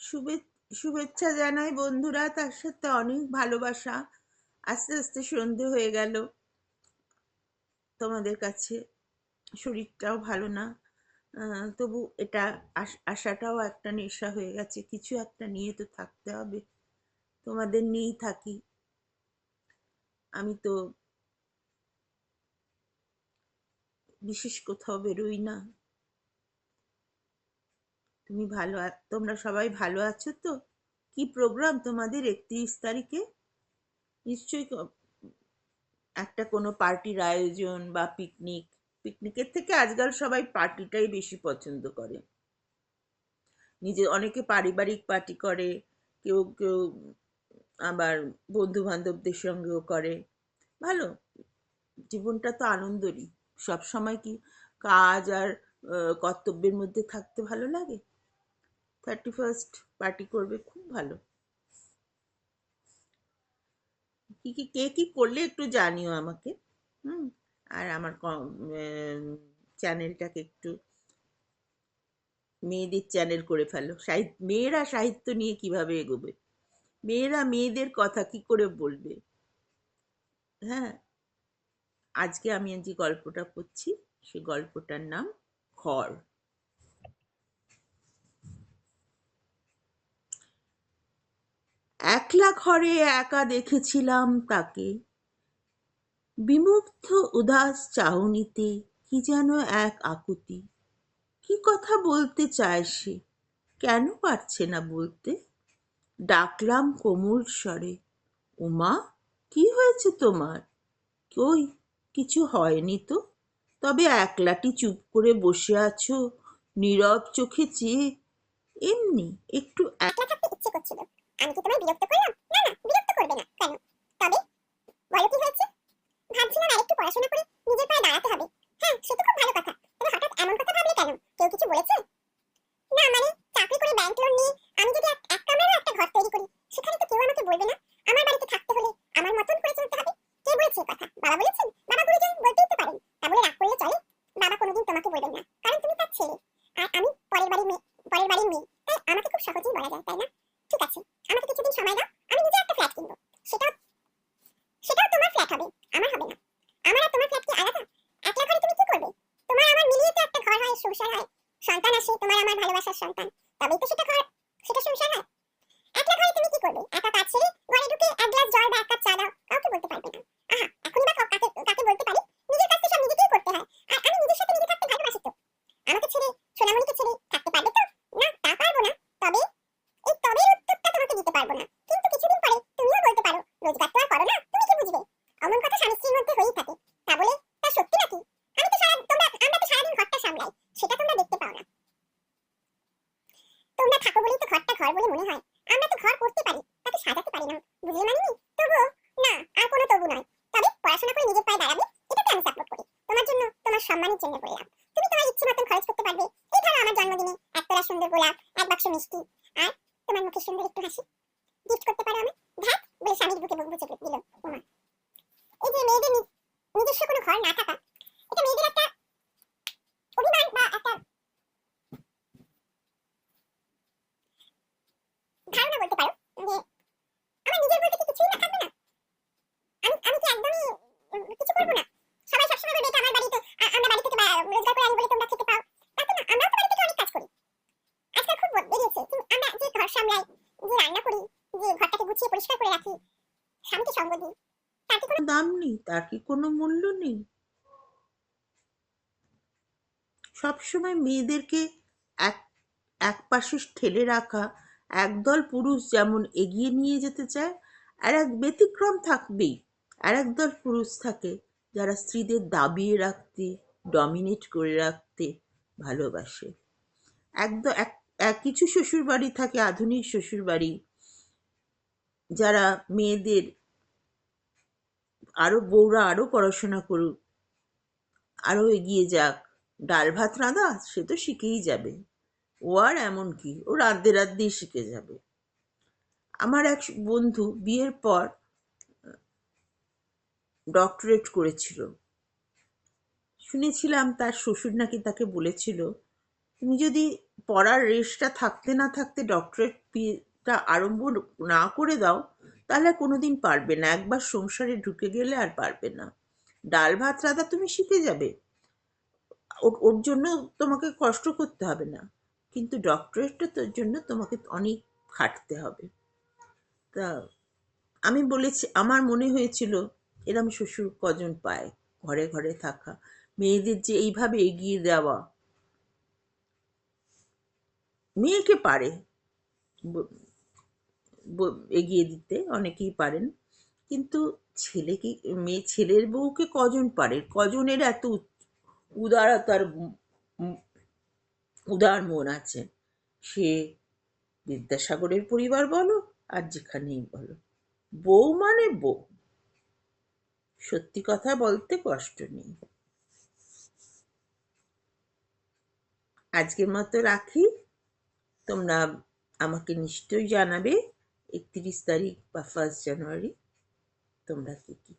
শুভেচ্ছা জানাই বন্ধুরা, তার সাথে অনেক ভালোবাসা। আস্তে আস্তে সন্ধে হয়ে গেল তোমাদের কাছে। শরীরটাও ভালো না, তবু এটা আশাটাও একটা নেশা হয়ে গেছে। কিছু একটা নিয়ে তো থাকতে হবে। তোমাদের নিয়েই থাকি। আমি তো বিশেষ কোথাও বেরোই না। তোমরা সবাই ভালো আছো তো? কি প্রোগ্রাম তোমাদের 31 তারিখে? নিশ্চয়ই একটা কোনো পার্টির আয়োজন বা পিকনিকের থেকে আজকাল সবাই পার্টিটাই বেশি পছন্দ করে। অনেকে পারিবারিক পার্টি করে, কেউ কেউ আবার বন্ধু বান্ধবদের সঙ্গেও করে। ভালো, জীবনটা তো আনন্দেরই। সব সময় কি কাজ আর কর্তব্যের মধ্যে থাকতে ভালো লাগে? 31st পার্টি করবে, খুব ভালো। কে কি করলে একটু জানিও আমাকে। হুম। আর আমার চ্যানেলটাকে একটু মেয়েদের চ্যানেল করে ফেলো। মেয়েরা সাহিত্য নিয়ে কিভাবে এগোবে? মেয়েরা মেয়েদের কথা কি করে বলবে? হ্যাঁ, আজকে আমি যে গল্পটা পড়ছি, সে গল্পটার নাম ঘর। একলা ঘরে একা দেখেছিলাম তাকে, বিমুগ্ধ উদাস চাহনিতে কি যেন এক আকুতি। কি কথা বলতে চায় সে, কেন পারছে না বলতে। ডাকলাম কোমল স্বরে, উমা, কি হয়েছে তোমার? কই, কিছু হয়নি তো। তবে একলাটি চুপ করে বসে আছো, নীরব চোখে চেয়ে। এমনি একটু একলা থাকতে ইচ্ছে করছিল। আমি কি তোমায় বিরক্ত করলাম? না না, বিরক্ত করবে না কেন? তবে বলো কি হয়েছে? ভাবছিলাম আরেকটু পড়াশোনা করে নিজের পায়ে দাঁড়াতে হবে। হ্যাঁ, সে তো খুব ভালো কথা। তবে হঠাৎ এমন কথা ভাবলে কেন? কেউ কিছু বলেছে? না মানে, চাকরি করে ব্যাংক লোন নিয়ে আমি যদি এক কামরারও একটা ঘর তৈরি করি, সেখানে তো কেউ আমাকে বলবে না আমার বাড়িতে থাকতে হলে আমার মতন করে চলতে হবে। কে বলেছে কথা? বাবা বলেছেন? বাবা গুরুজন বলতেই তো পারেন। তা বলে রাগ করলে চলে? বাবা কোনোদিন তোমাকে বলবেন না, কারণ তুমি তার ছেলে। আর আমি পরের বাড়ির মেয়ে, তাই আমাকে খুব সহজেই বলা যায়, তাই না? ঠিক আছে, আমাকে কিছুদিন সময় দাও, আমি নিজে একটা ফ্ল্যাট কিনবো। সেটাও সেটাও তোমার ফ্ল্যাট হবে, আমার হবে না। আমার আর তোমার ফ্ল্যাট কি আলাদা? একলা ঘরে তুমি কি করবে? তোমার আমার মিলিয়ে তো একটা ঘর হয়, সংসার হয়, সন্তান আসে, তোমার আমার ভালোবাসার সন্তান। তবেই তো সেটা ঘর, সেটা সংসার হয়। একলা ঘরে তুমি কি করবে? একা কাজ ছেড়ে ঘরে ঢুকে এক গ্লাস জল বা এক কাপ চা দাও, কাউকে বলতে পারবে না। আহা, এখনই বা কাকে কাকে বলতে পারি? নিজের কাজ তো সব নিজেকেই করতে হয়। আর আমি নিজের সাথে নিজে থাকতে ভালোবাসি তো। আমাকে ছেড়ে, সোনামণিকে ছেড়ে থাকতে পারবে তো? না, তা পারবো না। তবে এই তবের উত্তরটা তোমাকে দিতে পারবো না। কিন্তু কিছুদিন পরে তুমিও বলতে পারো, রোজগার তো আর করো না, তুমি কি বুঝবে? অমন কথা স্বামী স্ত্রীর মধ্যে হয়েই থাকে। তা বলে তা সত্যি নাকি? আমরা তো সারাদিন ঘরটা সামলাই, সেটা তোমরা দেখতে পাও না। তোমরা থাকো বলেই তো ঘরটা ঘর বলে মনে হয়। আমরা তো ঘর করতে পারি, তাকে সাজাতে পারি না। বুঝলে মানিনি? তবুও না, আর কোনো তবু নয়। তবে পড়াশোনা করে নিজের পায়ে দাঁড়াবে, এটাকে আমি সাপোর্ট করি। তোমার জন্য, তোমার সম্মানের জন্য বললাম। তুমি তোমার ইচ্ছে মতন খরচ করতে পারবে। এই ধরো আমার জন্মদিনে একতলা সুন্দর গোলাপ, এক বাক্স মিষ্টি, আর তোমার মুখে সুন্দর একটু হাসি গিফট করতে পারো আমি। ধ্যাত বলে স্বামীর বুকে বুক বুঝে দিল উমা। এই যে মেয়েদের নিজস্ব কোনো ঘর না থাকা, এটা মেয়েদের একটা অভিমান বা একটা ধারণা বলতে পারো যে আমার নিজের বলতে কি কিছুই না থাকবে না। আমি কি একদমই কিছু করবো না? সবাই সবসময় বলবে এটা আমার বাড়িতে, আমরা বাড়ি থেকে রোজগার করে আনি বলে তোমরা খেতে পাও। তা তো না, আমরাও তো বাড়ি থেকে অনেক কাজ করি। আজকাল খুব বেরিয়েছে, আমরা যে ঘর সামলাই, যে রান্না করি, যে ঘরটাকে গুছিয়ে পরিষ্কার করে রাখি, স্বামীকে সঙ্গ দিই, তার কি কোনো দাম নেই, তার কি কোনো মূল্য নেই? সবসময় মেয়েদেরকে এক এক পাশে ঠেলে রাখা একদল পুরুষ যেমন এগিয়ে নিয়ে যেতে চায়, আর এক ব্যতিক্রম থাকবেই। আর একদল পুরুষ থাকে যারা স্ত্রীদের দাবিয়ে রাখতে, ডমিনেট করে রাখতে ভালোবাসে। একদম কিছু শ্বশুর বাড়ি থাকে, আধুনিক শ্বশুর বাড়ি, যারা মেয়েদের বউরা আরো পড়াশোনা করুক, আরো এগিয়ে যাক, ডাল ভাত রাঁধা সে তো শিখেই যাবে। ও আর এমন কি, ও রাঁধতে রাঁধতেই শিখে যাবে। আমার এক বন্ধু বিয়ের পর ডক্টরেট করেছিল। শুনেছিলাম তার শ্বশুর নাকি তাকে বলেছিল, তুমি যদি পড়ার রেশটা থাকতে না থাকতে ডক্টরেটটা আরম্ভ না করে দাও, তাহলে কোনোদিন পারবে না। একবার সংসারে ঢুকে গেলে আর পারবে না। ডাল ভাত রাঁধা তুমি শিখে যাবে, ওর ওর জন্য তোমাকে কষ্ট করতে হবে না, কিন্তু ডক্টরেটটা তোর জন্য তোমাকে অনেক খাটতে হবে। তা আমি বলেছি, আমার মনে হয়েছিল এরম শ্বশুর কজন পায়, ঘরে ঘরে থাকা মেয়েদের যে এইভাবে এগিয়ে দেওয়া। মেয়েকে পারে এগিয়ে দিতে, অনেকেই পারেন, কিন্তু ছেলেকে, ছেলের বউকে কজন পারে, কজনের এত উদারতার উদার মন আছে। সে বিদ্যাসাগরের পরিবার বলো আর যেখানেই বলো, বউ মানে বউ। সত্যি কথা বলতে কষ্ট নেই। আজকের মতো রাখি। তোমরা আমাকে নিশ্চয়ই জানাবে 31 তারিখ বা 1 জানুয়ারি তোমরা কি কি